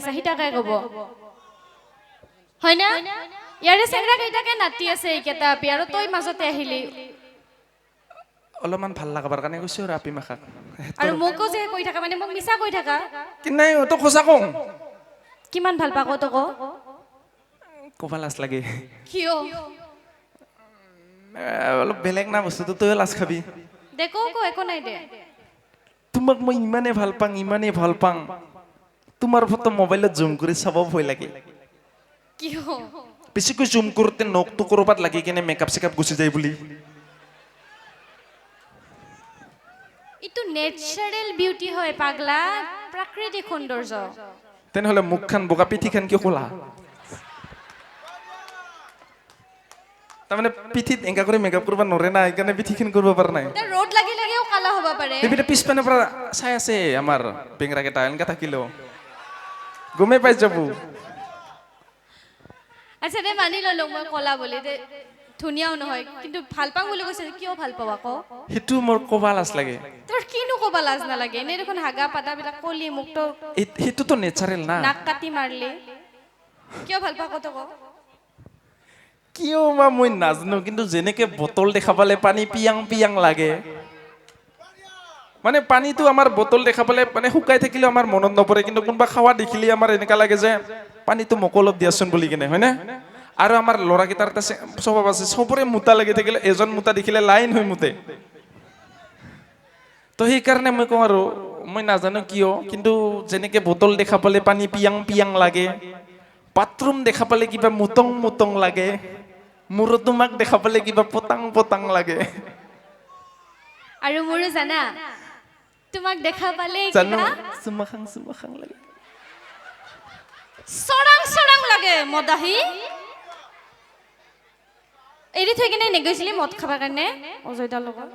আছে হিটাকে কব হয় না ইয়াৰে চেংৰা কেইটাকে নাতি আছে এইকেইটা আপি আৰু তই মাজতে আহিলি অলপমান ভাল লগাবৰ কাৰণে কৈছো আৰু আপি মাখাক আৰু মোকো যে কৈ থাকা মানে মোক মিছা কৈ থাকা কি নাই তো খোজা কওঁ কিমান ভাল পাক তোক ক'বা লাজ লাগে কিয় অলপ বেলেগ না বস্তুটো তই লাজ খাবি দেখো কো একো নাই দে তোমাক মই ইমানেই ভাল পাং তোমাৰ ফটো মোবাইলত জুম কৰি চাব ভয় লাগে কিয় বেছিকৈ জুম কৰোঁতে নখটো ক'ৰবাত লাগি কেনে মেকআপ চেকআপ গুচি যায় বুলি ইটো নেচাৰেল বিউটি হয় পাগলা প্ৰাকৃতিক সৌন্দৰ্য তেনেহ'লে মুখখন বগা পিঠিখন কিয় ক'লা তাৰমানে পিঠিত এনেকা কৰি মেকআপ কৰিব নোৱাৰে না সেইকাৰণে পিঠিখন কৰিব পৰা নাই ৰ'দ লাগি লাগেও কালা হ'ব পাৰে এইপিনে পিছপিনৰ পৰা চাই আছে আমাৰ বেঙেৰা কেইটা এনেকা থাকিলেও গমেই পাই যাব আচ্ছা দে মানি ললো মই কলা বুলি দে ধুনীয়াও নহয় কিন্তু ভাল পাওঁ বুলি কৈছে কিয় ভাল পাওঁ আকৌ সেইটো মোৰ ক'বা লাজ লাগে তোৰ কিনো ক'বা লাজ নালাগে এনে দেখোন হাগা পাতাবিলাক কলি মুখটো সেইটোতো নেচাৰেল না নাক কাটি মাৰলি কিয় ভাল পাওঁ কত ক কিয় বা মই নাজানো কিন্তু যেনেকে বটল দেখা পালে পানী পিয়াং পিয়াং লাগে মানে পানীটো আমাৰ বটল দেখা পালে মানে শুকাই থাকিলেও আমাৰ মনত নপৰে কিন্তু কোনোবা খাৱা দেখিলে আমাৰ এনেকা লাগে যে পানীটো মোক অলপ দিয়াচোন বুলি কিনে হয় না আৰু আমাৰ ল'ৰাকেইটাৰ এটা স্বভাৱ আছে চবৰে মোটা লাগি থাকিলে এজন মোটা দেখিলে লাইন হৈ মুতে তো সেইকাৰণে মই কওঁ আৰু মই নাজানো কিয় কিন্তু যেনেকে বটল দেখা পালে পানী পিয়াং পিয়াং লাগে বাথৰুম দেখা পালে কিবা মুতং মুতং লাগে মোৰো তোমাক দেখা পালে কিবা পতাং পতাং লাগে আৰু মোৰো জানা তোমাক দেখা পালে জানো কিবা চুমাখাং লাগে সৰাং সৰাং লাগে মদাহি এৰি থৈ কিনে নেগৈছিলি মদ খাবৰ কাৰণে অজয়দাৰ লগত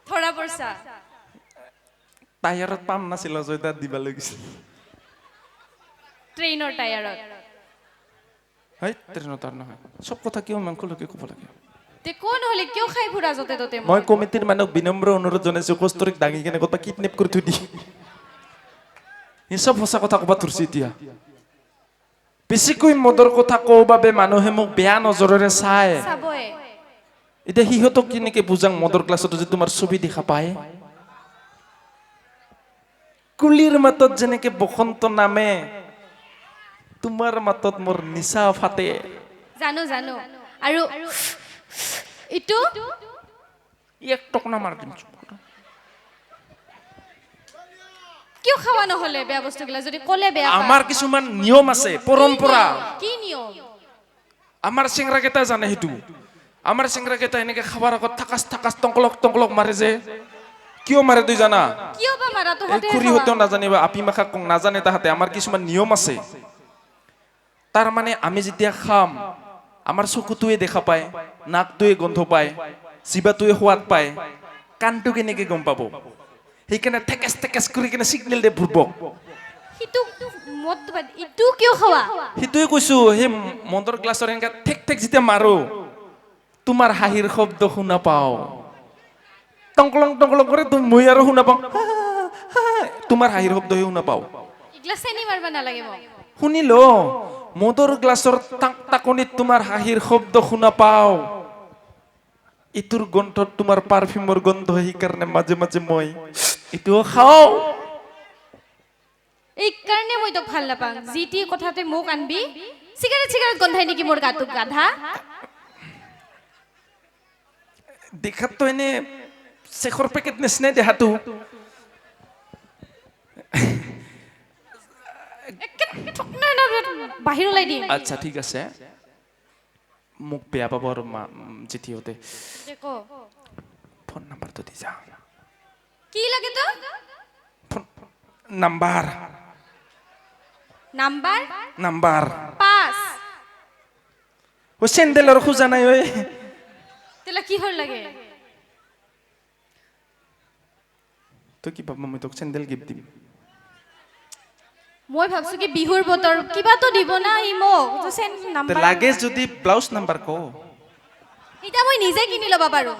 ধৰা পৰিছা টায়াৰত পাম নাছিল অজয়দাত দিবা লাগিছিল ট্ৰেইনৰ টায়াৰত হয় ট্ৰেইনত আৰু নহয় চব কথা কিয় মাংসলৈকে ক'ব লাগে তে কোন হলি কিয় খাই ফুৰা যতে ততে মই কমিটিৰ মানুহক বিনম্ৰ অনুৰোধ জনাইছো কষ্টৰিক দাঙি কেনে ক'ৰবাত কিডনেপ কৰি থৈ দি এই চব সঁচা কথা ক'ব ধৰিছে এতিয়া বেছিকৈ মদৰ কথা কওঁ বাবে মানুহে মোক বেয়া নজৰেৰে চায় চাবই এতিয়া সিহঁতক কেনেকে বুজাং মদৰ ক্লাছতো যে তোমাৰ ছবি দেখা পায় কুলিৰ মাতত যেনেকে বসন্ত নামে তোমাৰ মাতত মোৰ নিচা ফাটে জানো জানো আৰু ইটো এক টকনা মাৰ দিম কিয় খাওয়া নহলে বেয়া বস্তুগুলা যদি কলে বেয়া আমাৰ কিছুমান নিয়ম আছে পৰম্পৰা কি নিয়ম আমাৰ চেংৰা কেইটা জানে সেইটো আমাৰ চেংৰা কেইটা এনেকে খাবাৰ আগত থাকাচ টংকলক মাৰে যে কিয় মাৰে তুই জানা কিয় বা মাৰা তো হতে খুৰীহঁতেও নাজানিবা আপি মাখা নাজানে তাহাঁতে আমাৰ কিছুমান নিয়ম আছে তাৰ মানে আমি যেতিয়া খাম আমাৰ চকুটোৱে দেখা পায় নাকটোৱে গন্ধ পায় জিভাটোৱে সোৱাদ পায় কাণটো কেনেকে গম পাব সেইকাৰণে ঠেকেচ কৰি কিনে চিগনেল দিয়ে ভুৰবক হিতু মদ ইটো কিয় খাওয়া সেইটোৱে কৈছো সেই মদৰ গ্লাছৰ এনেকা ঠেক যেতিয়া মাৰো তোমাৰ হাঁহিৰ শব্দ শুনা পাওঁ টংকলং কৰে মই আৰু শুনা পাওঁ তোমাৰ হাঁহিৰ শব্দহে শুনা পাওঁ ইগলা চেনি মাৰবা নালাগে মোক শুনিল মদৰ গ্লাছৰ টাকনিত তোমাৰ হাঁহিৰ শব্দ শুনা পাওঁ ইটোৰ গন্ধত তোমাৰ পাৰফিউমৰ গন্ধ সেইকাৰণে মাজে মাজে মই ইটোও খাওঁ এই কাৰণে মই তোক ভাল নাপাং জিটি কথাতে মোক আনবি সিগাৰেট গন্ধাই নেকি মোৰ গাটোক গাধা দেখাত তো এনে শেখৰ পেকেট নিচিনাই দেহাটো বাহিৰ ওলাই দিম আচ্ছা ঠিক আছে মোক বেয়া পাব আৰু জিঠিহঁতে ফোন নাম্বাৰটো দি যা কি লাগে তো নাম্বাৰ নাম্বাৰ 5 ও চেন্ডেলৰ খোজা নাই ঐ তেলা কি হল লাগে তই কি ভাব মই তোক চেন্ডেল গিফ্ট দিম মই ভাবছো কি বিহুৰ বতৰ কিবা তো দিব না ই মোক যে নাম্বাৰ লাগে যদি ব্লাউজ নাম্বাৰ কো এটা মই নিজে কিনি লবা পাৰো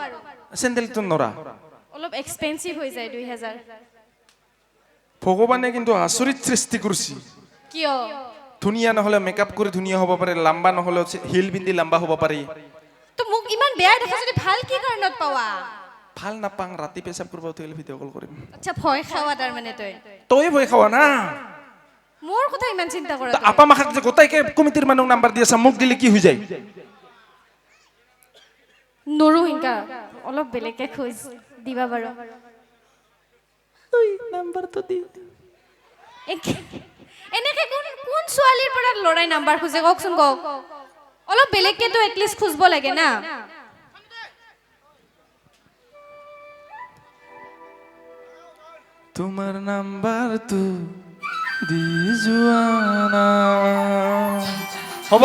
চেণ্ডেলটো নৰা অলপ এক্সপেন্সিভ হৈ যায় 2000 ভগৱানে কিন্তু আচৰিত সৃষ্টি কৰিছে কিয় ধুনীয়া নহলে মেকআপ কৰি ধুনীয়া হ'ব পাৰে লাম্বা নহলে হিল পিন্ধি লাম্বা হ'ব পাৰি তো মোক ইমান বেয়া দেখা যদি ভাল কি কাৰণত পাৱা ভাল নাপাং ৰাতি পেচাব কৰিব উঠিলে ভিডিঅ' কল কৰিম আচ্ছা ভয় খাৱা তাৰ মানে তই ভয় খাৱা না মোৰ কথা ইমান চিন্তা কৰা আপা মাখাক যে গোটাইকে কমিটিৰ মানুহ নাম্বাৰ দি আছা মোক দিলে কি হৈ যায় নৰু হিংকা অলপ বেলেগকে খোজ দিবা বাৰু তুই নাম্বাৰটো দি এনেকে কোন ছোৱালীৰ পৰা লৰাই নাম্বাৰ খুজে কওকচোন কওক অলপ বেলেগকে তো এটলিষ্ট খুজব লাগে না তোমাৰ নাম্বাৰটো দি যোৱা না হ'ব